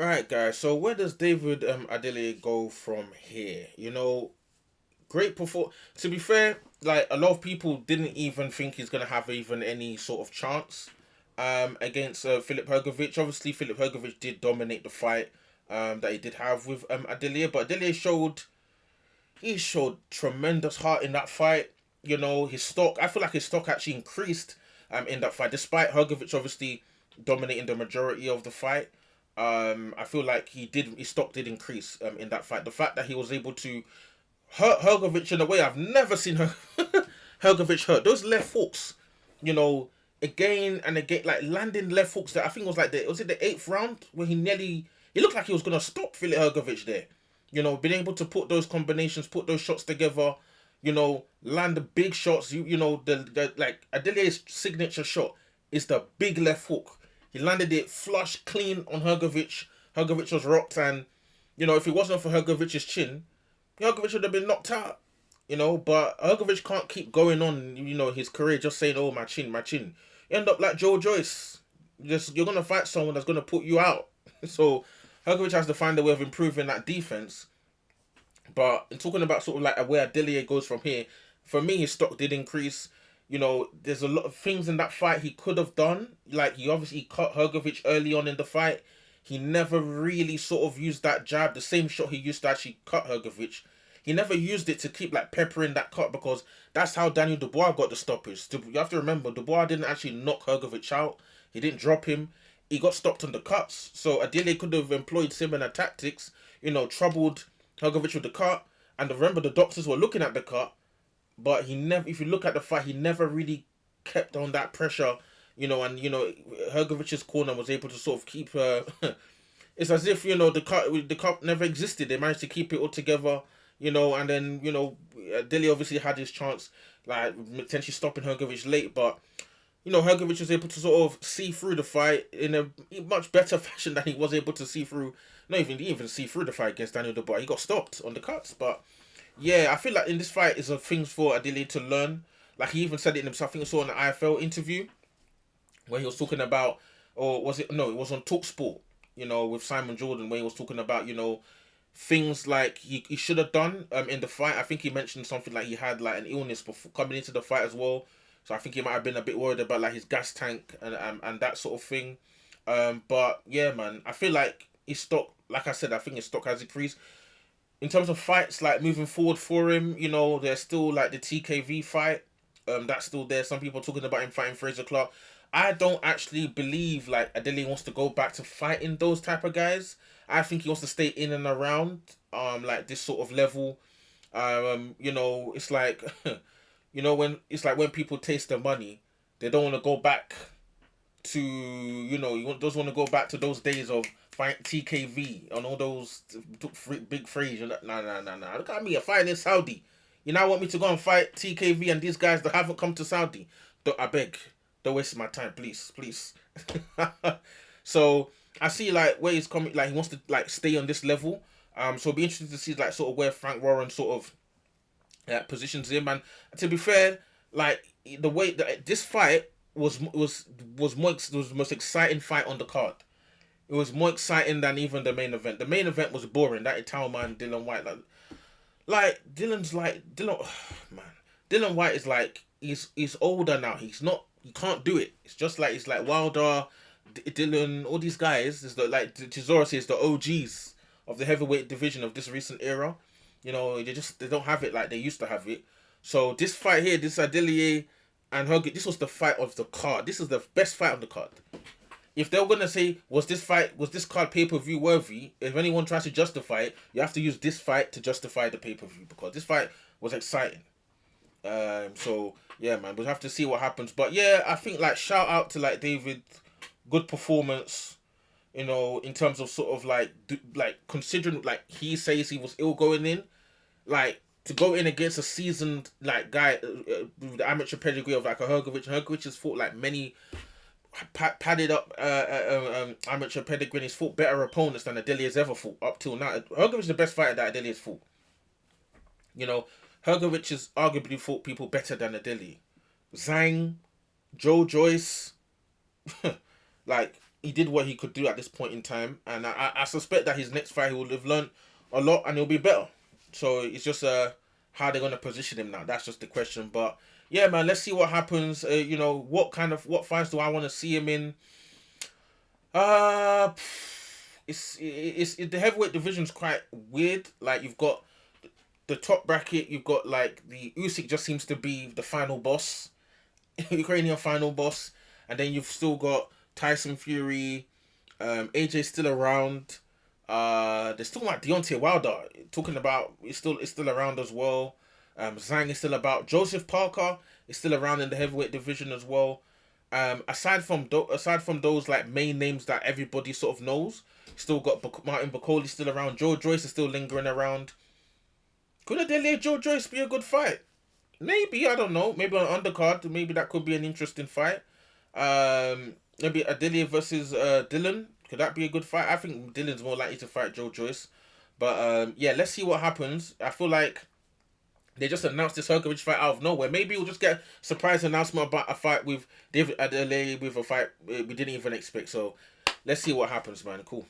Right, guys. So where does David Adeleye go from here? Great perform. To be fair, like a lot of people didn't even think he's gonna have even any sort of chance against Philip Hergovich. Obviously, Philip Hergovich did dominate the fight that he did have with Adeleye, but Adeleye showed tremendous heart in that fight. His stock. I feel like his stock actually increased in that fight, despite Hergovich obviously dominating the majority of the fight. I feel like his stock did increase in that fight. The fact that he was able to hurt Hergovich in a way I've never seen Hergovich hurt. Those left hooks, you know, again and again, like landing left hooks that I think was it the eighth round where he looked like he was gonna stop Philip Hergovich there. Being able to put those combinations, put those shots together, land the big shots. The like Adele's signature shot is the big left hook. He landed it flush, clean on Hergovich. Hergovich was rocked, and if it wasn't for Hergovich's chin, Hergovich would have been knocked out. But Hergovich can't keep going on. His career just saying, "Oh, my chin, my chin." You end up like Joe Joyce. You're gonna fight someone that's gonna put you out. So Hergovich has to find a way of improving that defense. But in talking about sort of like where Adelia goes from here, for me his stock did increase. There's a lot of things in that fight he could have done. Like he obviously cut Hergovich early on in the fight. He never really sort of used that jab, the same shot he used to actually cut Hergovich. He never used it to keep like peppering that cut because that's how Daniel Dubois got the stoppage. You have to remember, Dubois didn't actually knock Hergovich out. He didn't drop him. He got stopped on the cuts. So Adele could have employed similar tactics, troubled Hergovich with the cut. And remember, the doctors were looking at the cut, but he never, if you look at the fight, he never really kept on that pressure, Hergovich's corner was able to sort of keep her. It's as if, the cut never existed. They managed to keep it all together, and then, Dilly obviously had his chance, like, potentially stopping Hergovich late, but, Hergovich was able to sort of see through the fight in a much better fashion than he was able to see through, he didn't even see through the fight against Daniel Dubois. He got stopped on the cuts, but yeah, I feel like in this fight is a things for Adili to learn. Like he even said it in himself. I think I saw in an IFL interview where he was talking about, or was it? No, it was on Talksport. With Simon Jordan, where he was talking about, things like he should have done in the fight. I think he mentioned something like he had like an illness before coming into the fight as well. So I think he might have been a bit worried about like his gas tank and that sort of thing. But yeah, man, I feel like his stock, like I said, I think his stock has increased in terms of fights, like moving forward for him. There's still like the TKV fight. That's still there. Some people are talking about him fighting Fraser Clark. I don't actually believe like Adele wants to go back to fighting those type of guys. I think he wants to stay in and around like this sort of level. It's like when it's like when people taste the money, they don't want to go back to you just want to go back to those days of fight TKV and all those big phrase. Nah. Look at me, I'm fighting in Saudi. You now want me to go and fight TKV and these guys that haven't come to Saudi? I beg, don't waste my time, please. So I see like where he's coming. Like he wants to like stay on this level. So it'll be interesting to see like sort of where Frank Warren sort of positions him. And to be fair, like the way that this fight was the most exciting fight on the card. It was more exciting than even the main event. The main event was boring. That Italian man Dylan White, Dylan. Oh, man, Dylan White is like he's older now. He can't do it. It's like Wilder, Dylan, all these guys. Is the like Chisora says the OGs of the heavyweight division of this recent era. They don't have it like they used to have it. So this fight here, this Adelie and Herget, this was the fight of the card. This is the best fight on the card. If they were gonna say was this card pay-per-view worthy, if anyone tries to justify it, you have to use this fight to justify the pay-per-view because this fight was exciting. So yeah, man, we'll have to see what happens. But yeah, I think like shout out to like David, good performance. In terms of sort of like considering like he says he was ill going in, like to go in against a seasoned like guy with the amateur pedigree of like a Hergovich. Hergovich has fought like many padded up amateur pedigree. And he's fought better opponents than Adele has ever fought up till now. Hergovich is the best fighter that Adele has fought. Hergovich has arguably fought people better than Adele. Zhang, Joe Joyce, like he did what he could do at this point in time, and I suspect that his next fight he will have learned a lot and he'll be better. So it's just how they're gonna position him now. That's just the question. But yeah, man, let's see what happens. What fights do I want to see him in? Uh, the heavyweight division's quite weird. Like you've got the top bracket, you've got like the Usyk just seems to be the final boss, Ukrainian final boss, and then you've still got Tyson Fury, AJ still around. There's talking about Deontay Wilder, talking about it's still around as well. Zhang is still about. Joseph Parker is still around in the heavyweight division as well. Aside from those like main names that everybody sort of knows, still got Martin Bakoli still around. Joe Joyce is still lingering around. Could a Delay Joe Joyce be a good fight? Maybe, I don't know. Maybe on undercard, maybe that could be an interesting fight. Maybe Adelia versus Dylan. Could that be a good fight? I think Dylan's more likely to fight Joe Joyce. But yeah, let's see what happens. I feel like they just announced this Herkovich fight out of nowhere. Maybe we'll just get a surprise announcement about a fight with David Adeleye with a fight we didn't even expect. So let's see what happens, man. Cool.